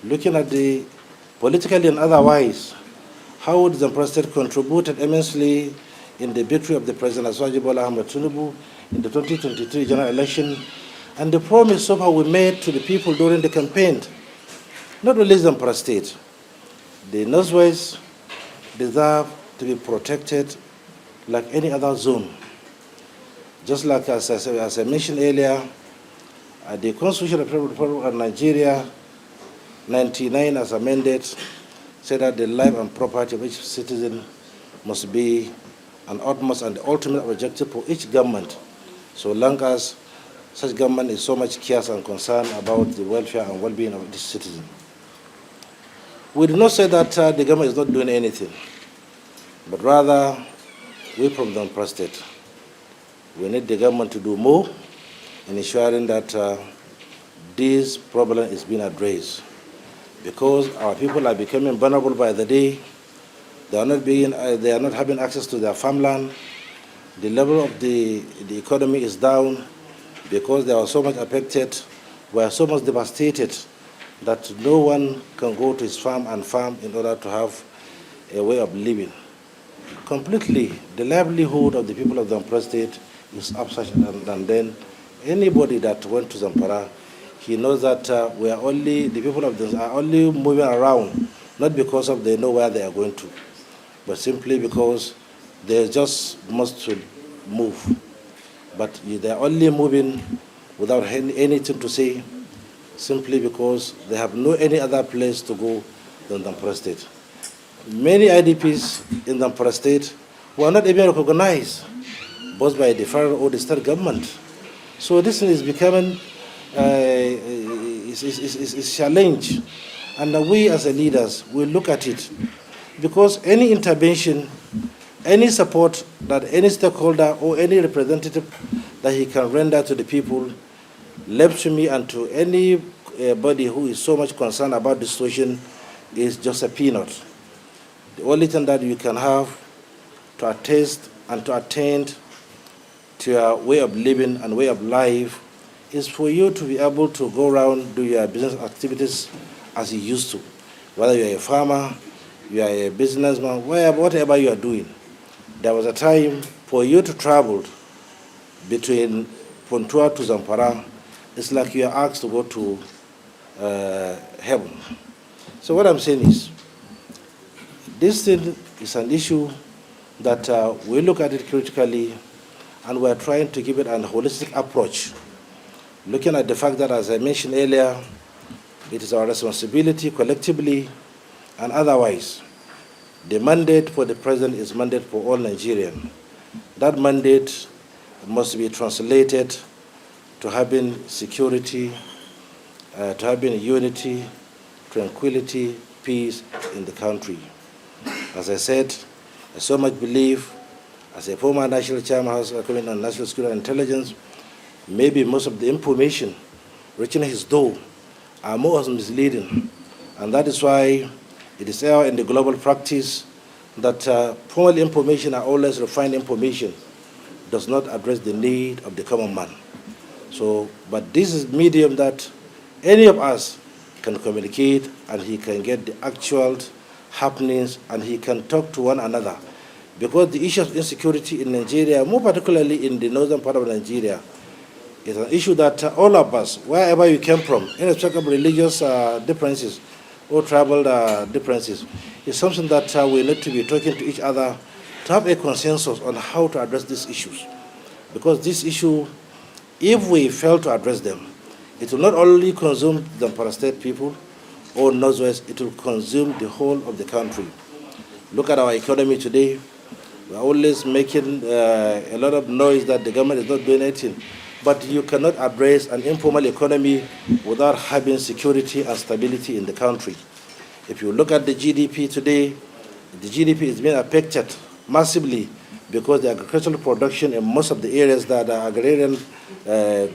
looking at the politically and otherwise, how the Zamfara State contributed immensely in the victory of the President Bola Ahmed Tinubu in the 2023 general election, and the promise so far we made to the people during the campaign, not only Zamfara State. The Northwest deserve to be protected like any other zone. Just like as I mentioned earlier, the Constitution of the Republic of Nigeria, 99 as amended, said that the life and property of each citizen must be an utmost and the ultimate objective for each government, so long as such government is so much cares and concern about the welfare and well-being of each citizen. We do not say that the government is not doing anything, but rather we from the Zamfara State, we need the government to do more in ensuring that this problem is being addressed, because our people are becoming vulnerable by the day. They are not having access to their farmland. The level of the economy is down because they are so much affected. We are so much devastated that no one can go to his farm and farm in order to have a way of living. Completely, the livelihood of the people of the Zamfara State is upset, and then anybody that went to Zamfara, he knows that the people of this are only moving around, not because of they know where they are going to, but simply because they just must move. But they are only moving without anything to say, simply because they have no any other place to go than Zamfara State. Many IDPs in Zamfara State were not even recognized, both by the federal or the state government. So this is becoming is challenge, and we as leaders will look at it, because any intervention, any support that any stakeholder or any representative that he can render to the people, left to me and to anybody who is so much concerned about the situation, is just a peanut. The only thing that you can have to attest and to attain to your way of living and way of life is for you to be able to go around, do your business activities as you used to. Whether you're a farmer, you are a businessman, whatever you are doing. There was a time for you to travel between Puntua to Zamfara. It's like you are asked to go to heaven. So what I'm saying is, this thing is an issue that we look at it critically, and we're trying to give it a holistic approach, looking at the fact that, as I mentioned earlier, it is our responsibility collectively and otherwise. The mandate for the president is mandate for all Nigerians. That mandate must be translated to having security, to having unity, tranquility, peace in the country. As I said, I so much believe, as a former national chairman of the Committee on National Security and Intelligence, maybe most of the information reaching his door are more misleading. And that is why it is there in the global practice that formal information are always refined information, does not address the need of the common man. So, but this is medium that any of us can communicate, and he can get the actual happenings, and he can talk to one another. Because the issue of insecurity in Nigeria, more particularly in the northern part of Nigeria, is an issue that all of us, wherever you came from, irrespective of religious differences or tribal differences, is something that we need to be talking to each other to have a consensus on how to address these issues. Because this issue, if we fail to address them, it will not only consume the Zamfara State people or Northwest, it will consume the whole of the country. Look at our economy today. We're always making a lot of noise that the government is not doing anything. But you cannot address an informal economy without having security and stability in the country. If you look at the GDP today, the GDP is being affected massively because the agricultural production in most of the areas that are agrarian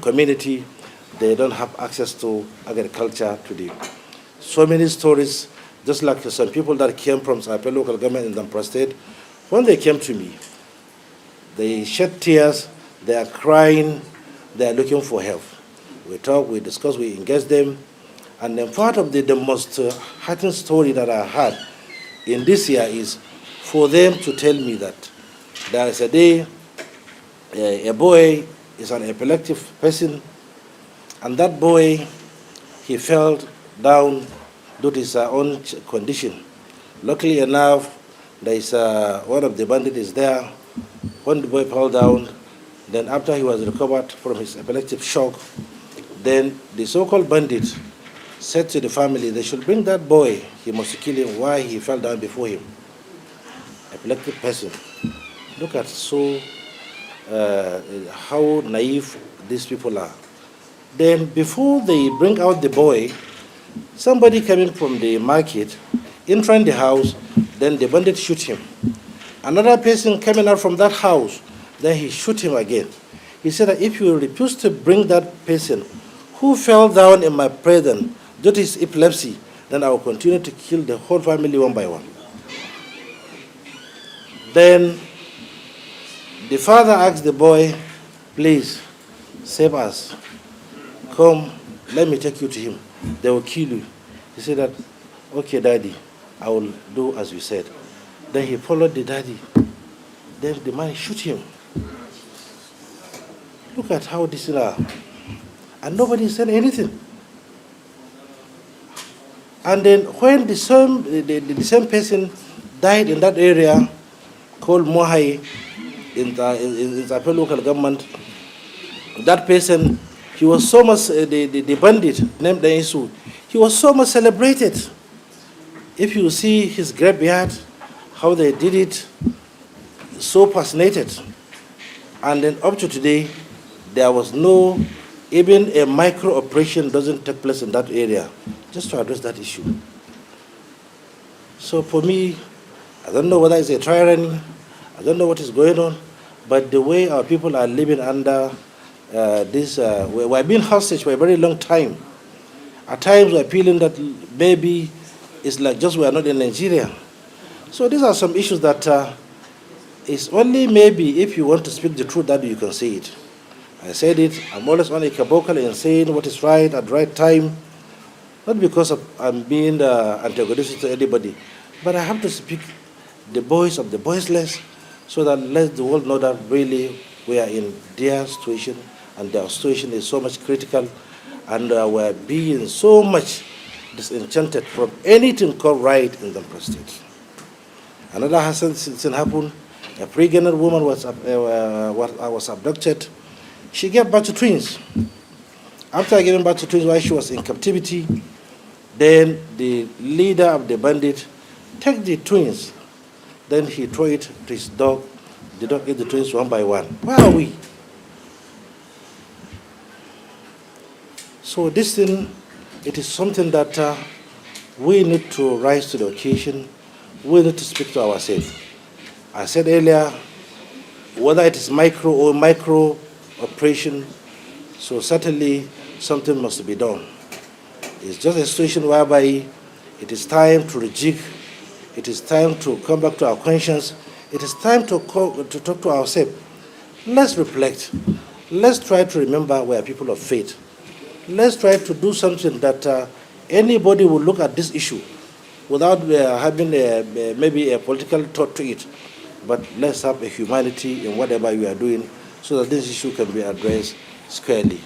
community, they don't have access to agriculture today. So many stories, just like some people that came from Saipe local government in Zamfara State, when they came to me, they shed tears, they are crying, they are looking for help. We talk, we discuss, we engage them, And then part of the most heartening story that I had in this year is for them to tell me that there is a day a boy is an epileptic person, and that boy, he fell down due to his own condition. Luckily enough, there is one of the bandits is there. When the boy fell down, then after he was recovered from his epileptic shock, then the so-called bandit said to the family they should bring that boy, he must kill him, why he fell down before him. Epileptic person. Look at how naive these people are. Then before they bring out the boy, somebody coming from the market, in front of the house, then the bandit shoot him. Another person coming out from that house, then he shoot him again. He said that if you refuse to bring that person who fell down in my presence due to his epilepsy, then I will continue to kill the whole family one by one. Then the father asked the boy, please, save us. Come, let me take you to him. They will kill you. He said that, okay, daddy, I will do as you said. Then he followed the daddy. Then the man shoot him. Look at how this is. And nobody said anything. And then when the same person died in that area called Mohai in the local government, that person, he was so much, the bandit named Daisu, he was so much celebrated. If you see his graveyard, how they did it, so fascinated. And then up to today, there was no, even a micro operation doesn't take place in that area, just to address that issue. So for me, I don't know whether it's a tyranny, I don't know what is going on, but the way our people are living under we're being hostage for a very long time. At times we're feeling that maybe it's like just we're not in Nigeria. So these are some issues that it's only maybe if you want to speak the truth that you can say it. I said it, I'm always on a caboclo in saying what is right at the right time, not because I'm being antagonistic to anybody, but I have to speak the voice of the voiceless so that let the world know that really we are in their situation and their situation is so much critical and we're being so much disenchanted from anything called right in the state. Another thing happened. A pregnant woman was abducted. She gave birth to twins. After giving birth to twins while she was in captivity, then the leader of the bandit took the twins. Then he threw it to his dog. The dog ate the twins one by one. Where are we? So this thing, it is something that we need to rise to the occasion. We need to speak to ourselves. I said earlier, whether it is micro or micro operation, so certainly something must be done. It's just a situation whereby it is time to rejig. It is time to come back to our conscience. It is time to talk to ourselves. Let's reflect. Let's try to remember we are people of faith. Let's try to do something that anybody will look at this issue without having maybe a political thought to it. But let's have a humanity in whatever we are doing so that this issue can be addressed squarely.